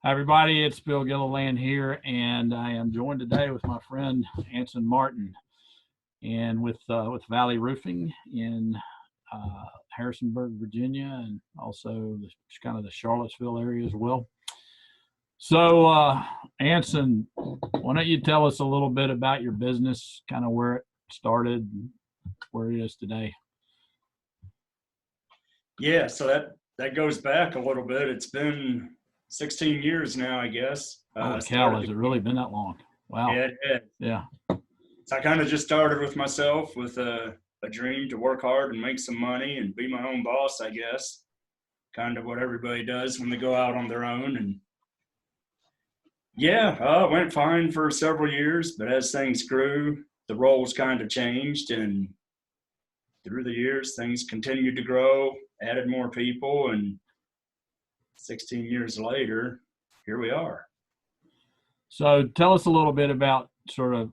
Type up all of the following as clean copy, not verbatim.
Hi, everybody. It's Bill Gilliland here, and I am joined today with my friend Anson Martin, and with Valley Roofing in Harrisonburg, Virginia, and also kind of the Charlottesville area as well. So, Anson, why don't you tell us a little bit about your business, kind of where it started, and where it is today? Yeah, so that goes back a little bit. It's been 16 years now, I guess. Holy cow, has it really been that long? Wow. Yeah, Yeah. So I kind of just started with myself with a dream to work hard and make some money and be my own boss, I guess. Kind of what everybody does when they go out on their own. And yeah, it went fine for several years, but as things grew, the roles kind of changed, and through the years, things continued to grow, added more people, and 16 years later, here we are. So tell us a little bit about how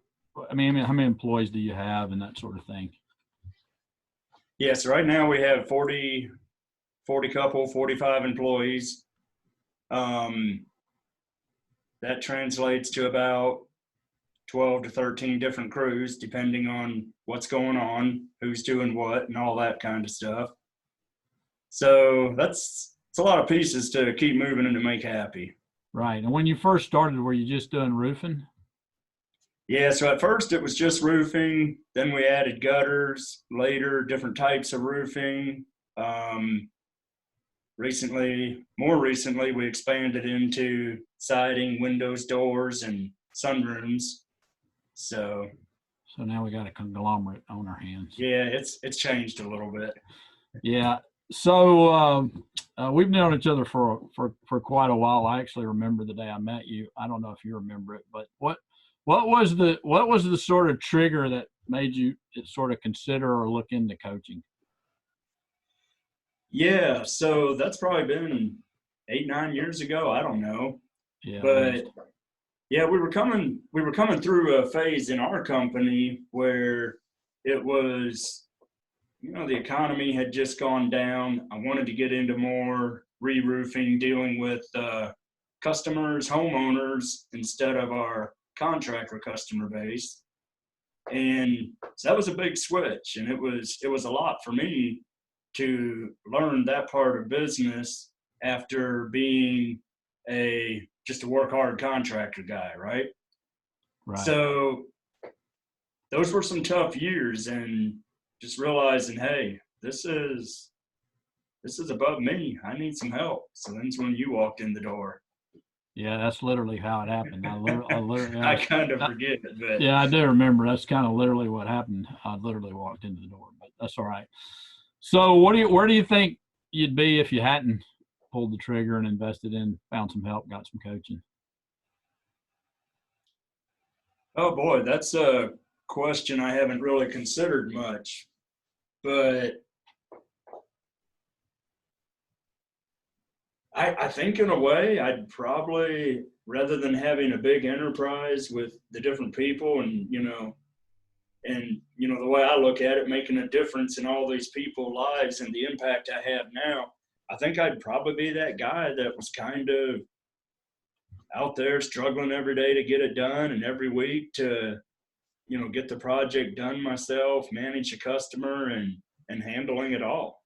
many employees do you have and that sort of thing? Yeah, so right now we have 45 employees. That translates to about 12 to 13 different crews, depending on what's going on, who's doing what, and all that kind of stuff. So it's a lot of pieces to keep moving and to make happy. Right. And when you first started, were you just doing roofing? Yeah, so at first it was just roofing. Then we added gutters, later different types of roofing. More recently, we expanded into siding, windows, doors, and sunrooms. So now we got a conglomerate on our hands. Yeah, it's changed a little bit. Yeah. So we've known each other for quite a while. I actually remember the day I met you. I don't know if you remember it, but what was the sort of trigger that made you sort of consider or look into coaching? Yeah, so that's probably been 8-9 years ago. I don't know. Yeah. But yeah, we were coming through a phase in our company where it was, the economy had just gone down. I wanted to get into more re-roofing, dealing with customers, homeowners, instead of our contractor customer base. And so that was a big switch, and it was a lot for me to learn that part of business after being just a work hard contractor guy, right? Right. So those were some tough years, and just realizing, hey, this is above me. I need some help. So that's when you walked in the door. Yeah, that's literally how it happened. I kind of forget it, but yeah, I do remember. That's kind of literally what happened. I literally walked into the door, but that's all right. So where do you think you'd be if you hadn't pulled the trigger and found some help, got some coaching? Oh boy, that's a question I haven't really considered much, but I think in a way I'd probably, rather than having a big enterprise with the different people and the way I look at it, making a difference in all these people's lives and the impact I have now, I think I'd probably be that guy that was kind of out there struggling every day to get it done, and every week to, get the project done myself, manage a customer, and handling it all.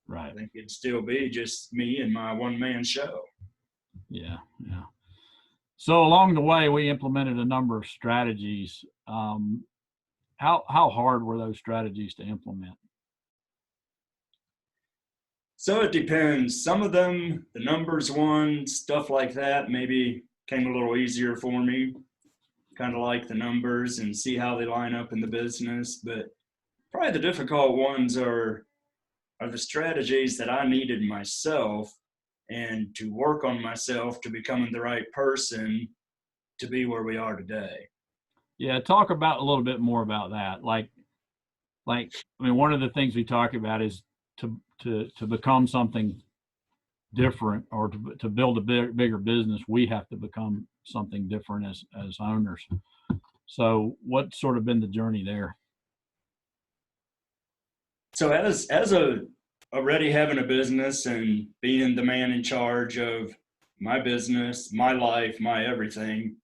Right. I think it'd still be just me and my one-man show. Yeah. So along the way, we implemented a number of strategies. How hard were those strategies to implement? So it depends. Some of them, the numbers one, stuff like that, maybe came a little easier for me. Kind of like the numbers and see how they line up in the business. But probably the difficult ones are the strategies that I needed myself, and to work on myself to becoming the right person to be where we are today. Yeah, talk about a little bit more about that. One of the things we talk about is to become something different, or to build a bigger business, we have to become something different as owners. So what's sort of been the journey there? So as already having a business and being the man in charge of my business, my life, my everything.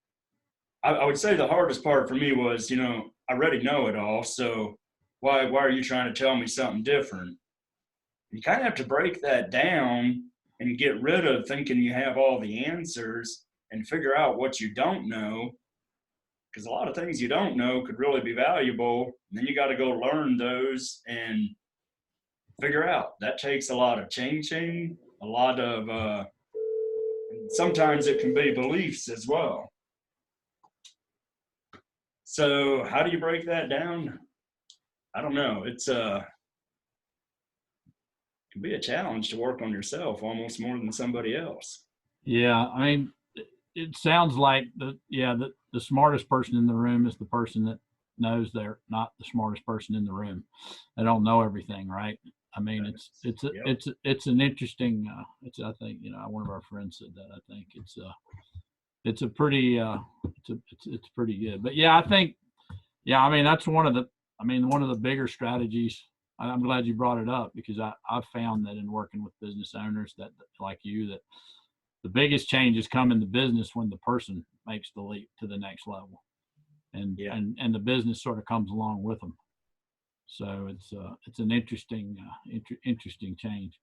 I would say the hardest part for me was, I already know it all. So why are you trying to tell me something different? You kind of have to break that down and get rid of thinking you have all the answers and figure out what you don't know. Because a lot of things you don't know could really be valuable. And then you got to go learn those and figure out. That takes a lot of changing, a lot of, sometimes it can be beliefs as well. So how do you break that down? I don't know. It can be a challenge to work on yourself almost more than somebody else. Yeah, I mean, it sounds like the smartest person in the room is the person that knows they're not the smartest person in the room. They don't know everything, right? I mean, Yep. it's an interesting. I think one of our friends said that. I think it's a pretty it's pretty good. But yeah, I think I mean that's one of the bigger strategies. I'm glad you brought it up because I've found that in working with business owners that like you that the biggest changes come in the business when the person makes the leap to the next level, and Yeah. and the business sort of comes along with them. So it's an interesting interesting change.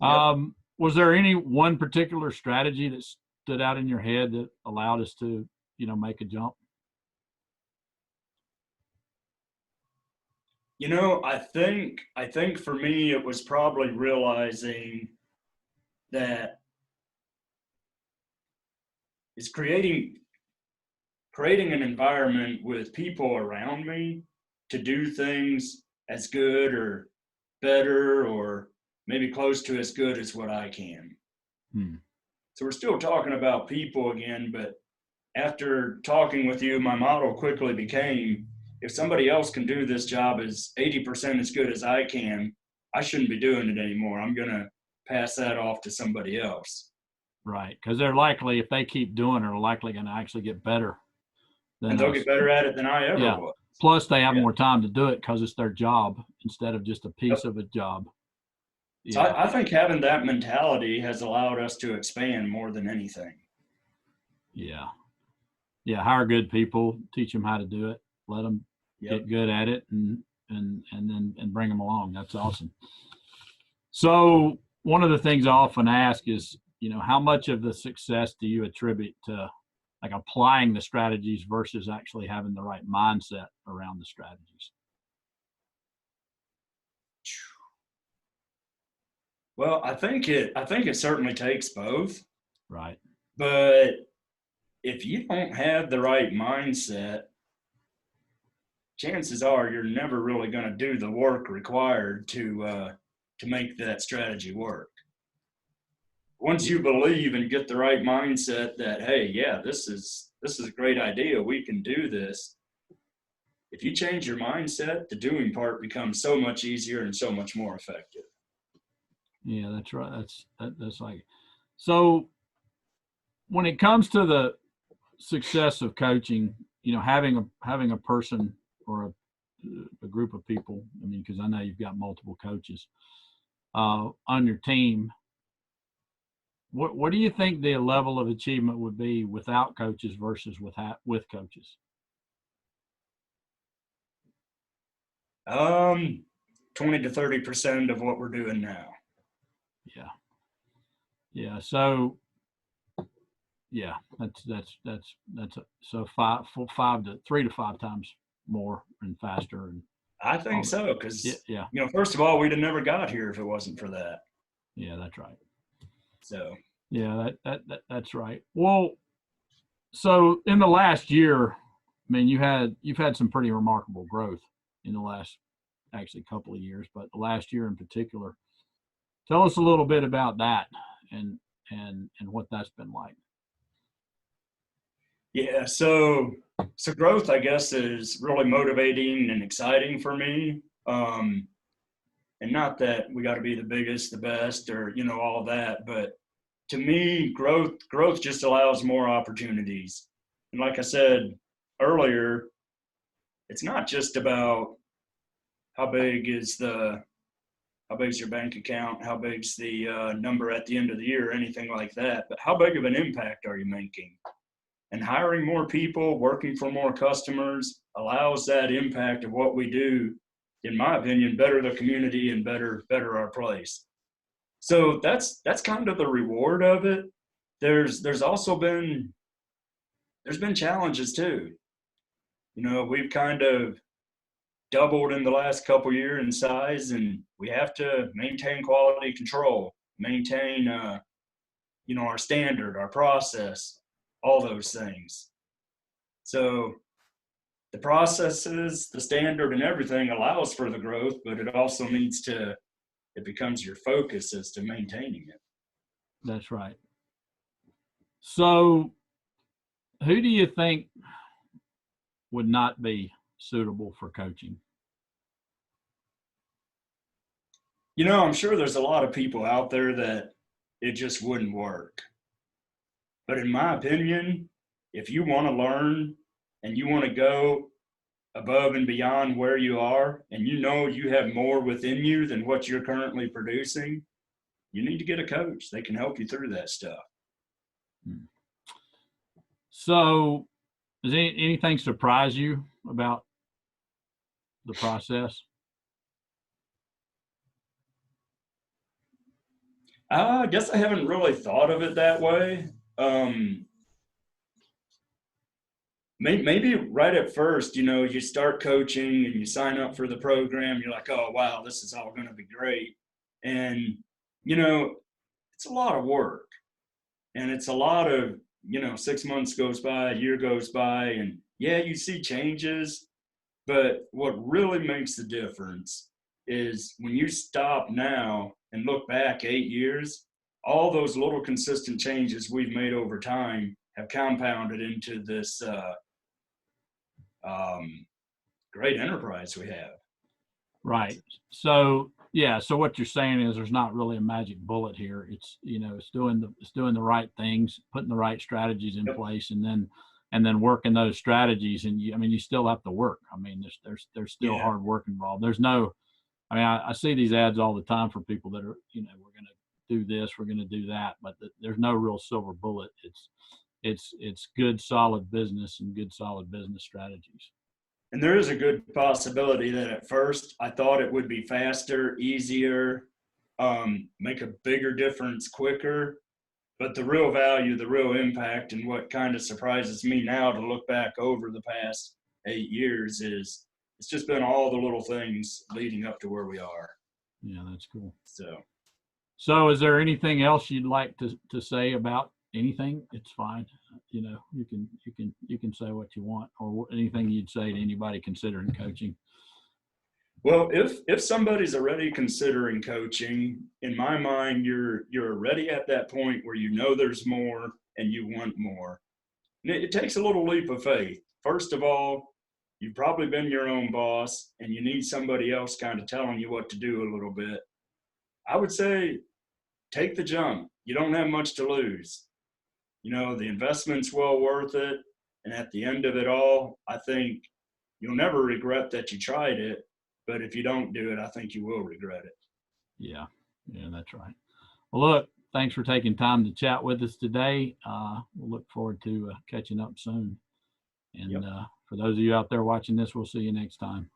Yep. Was there any one particular strategy that stood out in your head that allowed us to make a jump? I think for me it was probably realizing that it's creating an environment with people around me to do things as good or better or maybe close to as good as what I can. Hmm. So we're still talking about people again, but after talking with you, my model quickly became if somebody else can do this job as 80% as good as I can, I shouldn't be doing it anymore. I'm going to pass that off to somebody else. Right, because they're likely, if they keep doing it, are likely going to actually get better than And they'll get us. better at it than I ever Yeah. was. Plus, they have Yeah. more time to do it because it's their job instead of just a piece Yep. of a job. So Yeah. I think having that mentality has allowed us to expand more than anything. Yeah. Yeah. Hire good people, teach them how to do it, let them Yep. get good at it, and bring them along. That's awesome. So one of the things I often ask is, how much of the success do you attribute to like applying the strategies versus actually having the right mindset around the strategies? Well, I think it certainly takes both, Right. but if you don't have the right mindset, chances are you're never really going to do the work required to make that strategy work. Once you believe and get the right mindset that hey, yeah, this is a great idea, we can do this. If you change your mindset, the doing part becomes so much easier and so much more effective. Yeah, that's right. That's like so. When it comes to the success of coaching, having a person or a group of people. I mean, because I know you've got multiple coaches on your team. What do you think the level of achievement would be without coaches versus with coaches? 20 to 30% of what we're doing now. Yeah, yeah. So yeah, so 3 to 5 times more and faster and I think all that. so Yeah, because yeah, first of all, we'd have never got here if it wasn't for that. yeah. That's right. So Yeah, that's right. Well, so in the last year, I mean, you've had some pretty remarkable growth in the last actually couple of years, but the last year in particular. Tell us a little bit about that and what that's been like. yeah, so growth, I guess, is really motivating and exciting for me. And not that we got to be the biggest, the best, or all that, but to me, growth just allows more opportunities. And like I said earlier, it's not just about how big is the how big's your bank account, how big's the number at the end of the year, anything like that, but how big of an impact are you making? And hiring more people, working for more customers allows that impact of what we do, in my opinion, better the community and better our place. So that's kind of the reward of it. There's also been challenges too. You know, we've kind of doubled in the last couple years in size, and we have to maintain quality control, maintain you know, our standard, our process, all those things. So the processes, the standard, and everything allows for the growth, but it also needs to, it becomes your focus as to maintaining it. That's right. So who do you think would not be suitable for coaching? You know, I'm sure there's a lot of people out there that it just wouldn't work. But in my opinion, if you want to learn and you want to go above and beyond where you are, and you know you have more within you than what you're currently producing, you need to get a coach. They can help you through that stuff. So does anything surprise you about the process? I guess I haven't really thought of it that way. Maybe right at first, you know, you start coaching and you sign up for the program, you're like, oh, wow, this is all going to be great. And, you know, it's a lot of work, and it's a lot of, you know, 6 months goes by, a year goes by, and yeah, you see changes. But what really makes the difference is when you stop now and look back 8 years, all those little consistent changes we've made over time have compounded into this great enterprise we have. Right. So yeah. So what you're saying is there's not really a magic bullet here. It's, you know, it's doing the right things, putting the right strategies in place, and then working those strategies. And I mean, you still have to work. I mean, there's still hard work involved. There's no, I mean, I see these ads all the time for people that are, you know, we're going to do this, we're going to do that, but there's no real silver bullet. It's good, solid business and good, solid business strategies. And there is a good possibility that at first I thought it would be faster, easier, make a bigger difference quicker. But the real value, the real impact, and what kind of surprises me now to look back over the past 8 years is it's just been all the little things leading up to where we are. Yeah, that's cool. So is there anything else you'd like to say about anything? It's fine. You know, you can say what you want, or anything you'd say to anybody considering coaching. well, if somebody's already considering coaching, in my mind, you're already at that point where you know there's more and you want more. And it takes a little leap of faith. First of all, you've probably been your own boss and you need somebody else kind of telling you what to do a little bit. I would say take the jump. You don't have much to lose. You know, the investment's well worth it. And at the end of it all, I think you'll never regret that you tried it. But if you don't do it, I think you will regret it. Yeah, that's right. Well, look, thanks for taking time to chat with us today. We'll look forward to catching up soon. And for those of you out there watching this, we'll see you next time.